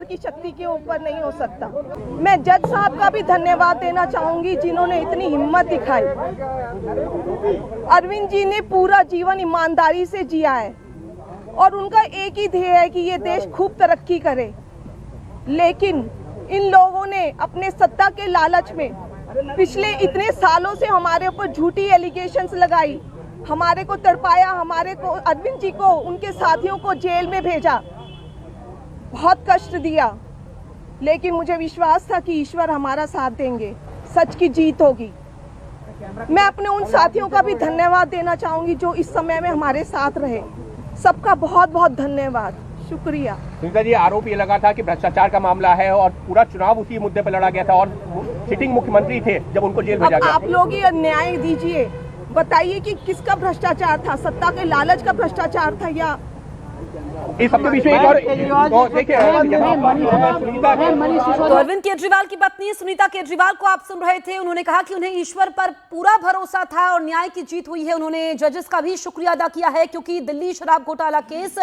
की शक्ति के ऊपर नहीं हो सकता। मैं जज साहब का भी धन्यवाद देना चाहूंगी जिन्होंने इतनी हिम्मत दिखाई। अरविंद जी ने पूरा जीवन ईमानदारी से जिया है और उनका एक ही ध्येय है कि ये देश खूब तरक्की करे, लेकिन इन लोगों ने अपने सत्ता के लालच में पिछले इतने सालों से हमारे ऊपर झूठी एलिगेशंस लगाई, हमारे को तड़पाया, हमारे को, अरविंद जी को, उनके साथियों को जेल में भेजा, बहुत कष्ट दिया, लेकिन मुझे विश्वास था कि ईश्वर हमारा साथ देंगे, सच की जीत होगी। मैं अपने उन साथियों का भी धन्यवाद देना चाहूंगी जो इस समय में हमारे साथ रहे। सबका बहुत बहुत धन्यवाद, शुक्रिया। सुनीता जी, आरोप ये लगा था कि भ्रष्टाचार का मामला है और पूरा चुनाव उसी मुद्दे पर लड़ा गया था और सिटिंग मुख्यमंत्री थे जब उनको जेल भेजा गया। आप लोग ही न्याय दीजिए, बताइए कि किसका भ्रष्टाचार था, सत्ता के लालच का भ्रष्टाचार था या इस सबके बीच में एक और तो अरविंद केजरीवाल की पत्नी सुनीता केजरीवाल को आप सुन रहे थे। उन्होंने कहा कि उन्हें ईश्वर पर पूरा भरोसा था और न्याय की जीत हुई है। उन्होंने जजेस का भी शुक्रिया अदा किया है क्योंकि दिल्ली शराब घोटाला केस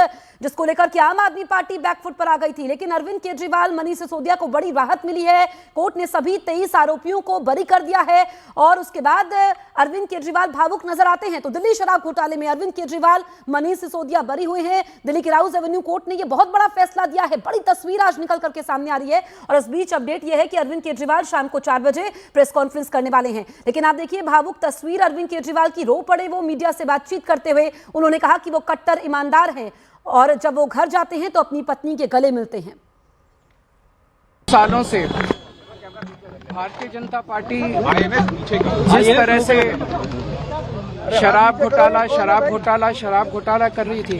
जिसको लेकर के आम आदमी पार्टी बैकफुट पर आ गई थी, लेकिन अरविंद केजरीवाल, मनीष सिसोदिया को बड़ी राहत मिली है। कोर्ट ने सभी 23 आरोपियों को बरी कर दिया है और उसके बाद अरविंद केजरीवाल भावुक नजर आते हैं। तो दिल्ली शराब घोटाले में अरविंद केजरीवाल, मनीष सिसोदिया बरी हुए हैं। दिल्ली की राउज एवेन्यू कोर्ट ने यह बहुत बड़ा फैसला दिया है। बड़ी तस्वीर आज निकल करके सामने आ रही है और इस बीच अपडेट यह है कि अरविंद केजरीवाल शाम को 4 बजे प्रेस कॉन्फ्रेंस करने वाले हैं। लेकिन आप देखिए भावुक तस्वीर अरविंद केजरीवाल की, रो पड़े वो मीडिया से बातचीत करते हुए। उन्होंने कहा कि वो कट्टर ईमानदार हैं और जब वो घर जाते हैं तो अपनी पत्नी के गले मिलते हैं। सालों से भारतीय जनता पार्टी जिस तरह से शराब घोटाला कर रही थी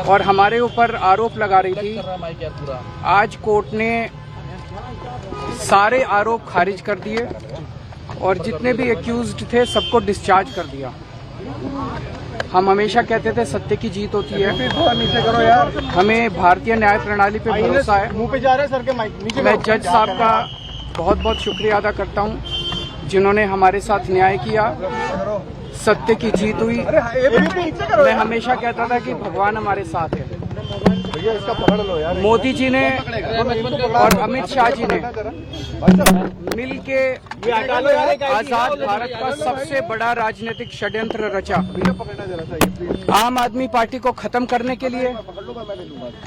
और हमारे ऊपर आरोप लगा रही थी, आज कोर्ट ने सारे आरोप खारिज कर दिए और जितने भी एक्यूज्ड थे सबको डिस्चार्ज कर दिया। हम हमेशा कहते थे सत्य की जीत होती है, हमें भारतीय न्याय प्रणाली पे भरोसा है। मैं जज साहब का बहुत बहुत शुक्रिया अदा करता हूँ जिन्होंने हमारे साथ न्याय किया, सत्य की जीत हुई। मैं हमेशा कहता था कि भगवान हमारे साथ है। मोदी जी ने और अमित शाह जी ने मिलके आजाद भारत का सबसे बड़ा राजनीतिक षड्यंत्र रचा। आम आदमी पार्टी को खत्म करने के लिए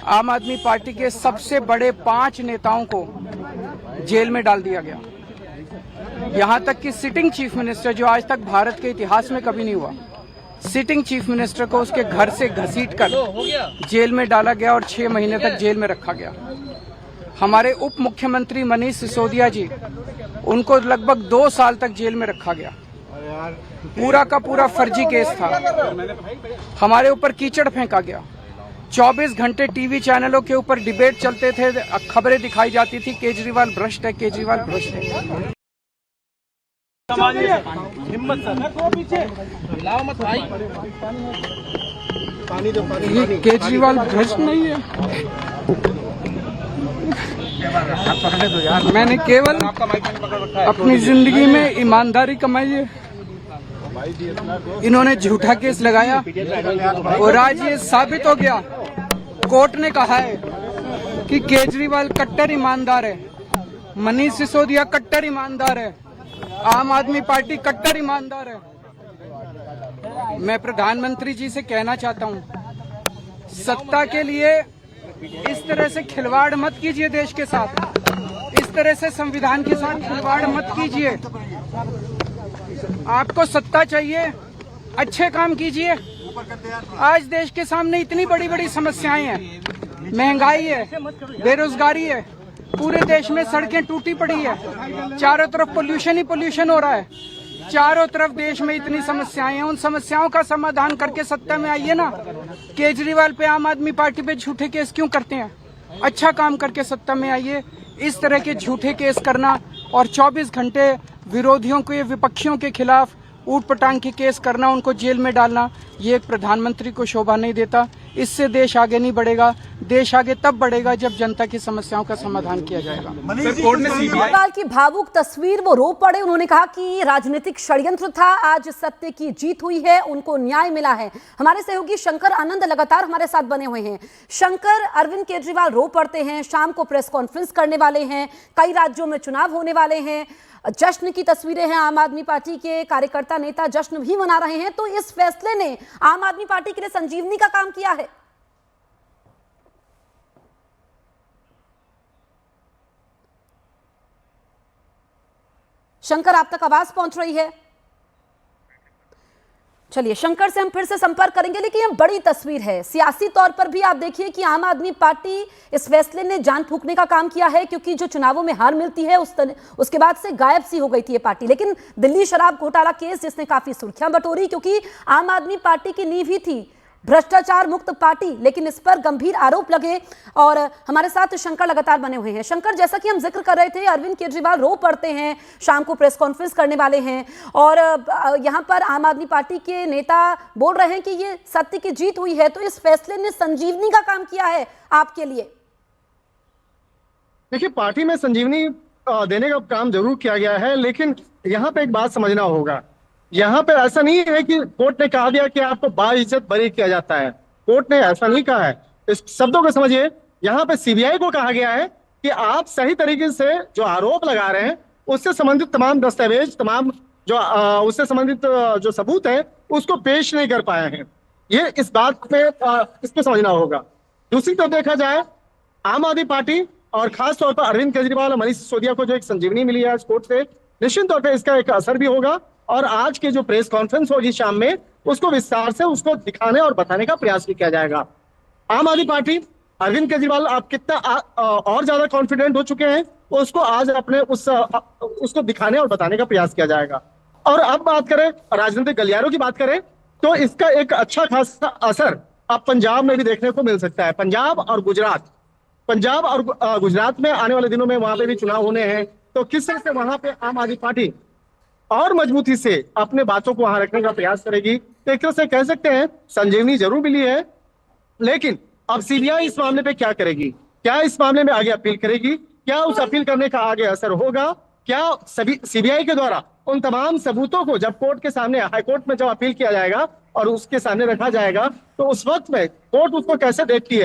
आम आदमी पार्टी के सबसे बड़े 5 नेताओं को जेल में डाल दिया गया। यहाँ तक कि सिटिंग चीफ मिनिस्टर, जो आज तक भारत के इतिहास में कभी नहीं हुआ, सिटिंग चीफ मिनिस्टर को उसके घर से घसीटकर जेल में डाला गया और 6 महीने तक जेल में रखा गया। हमारे उप मुख्यमंत्री मनीष सिसोदिया जी, उनको लगभग 2 साल तक जेल में रखा गया। पूरा का पूरा फर्जी केस था। हमारे ऊपर कीचड़ फेंका गया। 24 घंटे टीवी चैनलों के ऊपर डिबेट चलते थे, खबरें दिखाई जाती थी केजरीवाल भ्रष्ट है, केजरीवाल भ्रष्ट है। केजरीवाल भ्रष्ट नहीं है। मैंने केवल अपनी जिंदगी में ईमानदारी कमाई है। इन्होंने झूठा केस लगाया और आज ये साबित हो गया। कोर्ट ने कहा है कि केजरीवाल कट्टर ईमानदार है, मनीष सिसोदिया कट्टर ईमानदार है, आम आदमी पार्टी कट्टर ईमानदार है। मैं प्रधानमंत्री जी से कहना चाहता हूं, सत्ता के लिए इस तरह से खिलवाड़ मत कीजिए देश के साथ, इस तरह से संविधान के साथ खिलवाड़ मत कीजिए। आपको सत्ता चाहिए, अच्छे काम कीजिए। आज देश के सामने इतनी बड़ी बड़ी समस्याएं हैं, महंगाई है, बेरोजगारी है, पूरे देश में सड़कें टूटी पड़ी है, चारों तरफ पोल्यूशन ही पोल्यूशन हो रहा है, चारों तरफ देश में इतनी समस्याएं हैं। उन समस्याओं का समाधान करके सत्ता में आइए ना। केजरीवाल पे, आम आदमी पार्टी पे झूठे केस क्यों करते हैं? अच्छा काम करके सत्ता में आइए। इस तरह के झूठे केस करना और 24 घंटे विरोधियों के, विपक्षियों के खिलाफ ऊट पटांग के केस करना, उनको जेल में डालना, ये एक प्रधानमंत्री को शोभा नहीं देता। इससे देश आगे नहीं बढ़ेगा। देश आगे तब बढ़ेगा जब जनता की समस्याओं का समाधान किया जाएगा। केजरीवाल की भावुक तस्वीर, वो रो पड़े। उन्होंने कहा कि राजनीतिक षड्यंत्र था, आज सत्य की जीत हुई है, उनको न्याय मिला है। हमारे सहयोगी शंकर आनंद लगातार हमारे साथ बने हुए हैं। शंकर, अरविंद केजरीवाल रो पड़ते हैं, शाम को प्रेस कॉन्फ्रेंस करने वाले हैं, कई राज्यों में चुनाव होने वाले हैं, जश्न की तस्वीरें हैं, आम आदमी पार्टी के कार्यकर्ता नेता जश्न भी मना रहे हैं। तो इस फैसले ने आम आदमी पार्टी के लिए संजीवनी का काम किया है। शंकर, आप तक आवाज पहुंच रही है? चलिए, शंकर से हम फिर से संपर्क करेंगे, लेकिन यह बड़ी तस्वीर है। सियासी तौर पर भी आप देखिए कि आम आदमी पार्टी इस फैसले ने जान फूंकने का काम किया है, क्योंकि जो चुनावों में हार मिलती है उसके बाद से गायब सी हो गई थी ये पार्टी। लेकिन दिल्ली शराब घोटाला केस, जिसने काफी सुर्खियां बटोरी, क्योंकि आम आदमी पार्टी की नींव ही थी भ्रष्टाचार मुक्त पार्टी, लेकिन इस पर गंभीर आरोप लगे। और हमारे साथ शंकर लगातार बने हुए हैं। शंकर, जैसा कि हम जिक्र कर रहे थे, अरविंद केजरीवाल रो पड़ते हैं, शाम को प्रेस कॉन्फ्रेंस करने वाले हैं, और यहां पर आम आदमी पार्टी के नेता बोल रहे हैं कि ये सत्य की जीत हुई है। तो इस फैसले ने संजीवनी का काम किया है आपके लिए? देखिए, पार्टी में संजीवनी देने का काम जरूर किया गया है, लेकिन यहाँ पे एक बात समझना होगा। यहाँ पे ऐसा नहीं है कि कोर्ट ने कहा दिया कि आपको बाइज्जत बरी किया जाता है। कोर्ट ने ऐसा नहीं कहा है। इस शब्दों को समझिए। यहाँ पे सीबीआई को कहा गया है कि आप सही तरीके से जो आरोप लगा रहे हैं, उससे संबंधित तमाम दस्तावेज, तमाम जो उससे संबंधित जो सबूत है, उसको पेश नहीं कर पाए हैं। ये इस बात पे इसको समझना होगा। दूसरी तरफ देखा जाए, आम आदमी पार्टी और खास तौर पर अरविंद केजरीवाल और मनीष सिसोदिया को जो एक संजीवनी मिली है आज कोर्ट से, निश्चित तौर पर इसका एक असर भी होगा। और आज की जो प्रेस कॉन्फ्रेंस होगी शाम में, उसको विस्तार से उसको दिखाने और बताने का प्रयास भी किया जाएगा। आम आदमी पार्टी, अरविंद केजरीवाल आप कितना और ज्यादा कॉन्फिडेंट हो चुके हैं, उसको आज अपने उसको दिखाने और बताने का प्रयास किया जाएगा। और अब बात करें राजनीतिक गलियारों की बात करें, तो इसका एक अच्छा खासा असर अब पंजाब में भी देखने को मिल सकता है। पंजाब और गुजरात में आने वाले दिनों में वहां पे भी चुनाव होने हैं। तो किस तरह से वहां पे आम आदमी पार्टी और मजबूती से अपने बातों को वहां रखने का प्रयास करेगी। तो एक तरह से कह सकते हैं संजीवनी जरूर मिली है, लेकिन अब सीबीआई इस मामले पे क्या करेगी? क्या इस मामले में आगे अपील करेगी? क्या उस अपील करने का आगे असर होगा? क्या सभी सीबीआई के द्वारा उन तमाम सबूतों को जब कोर्ट के सामने, हाईकोर्ट में जब अपील किया जाएगा और उसके सामने रखा जाएगा, तो उस वक्त में कोर्ट उसको कैसे देखती है?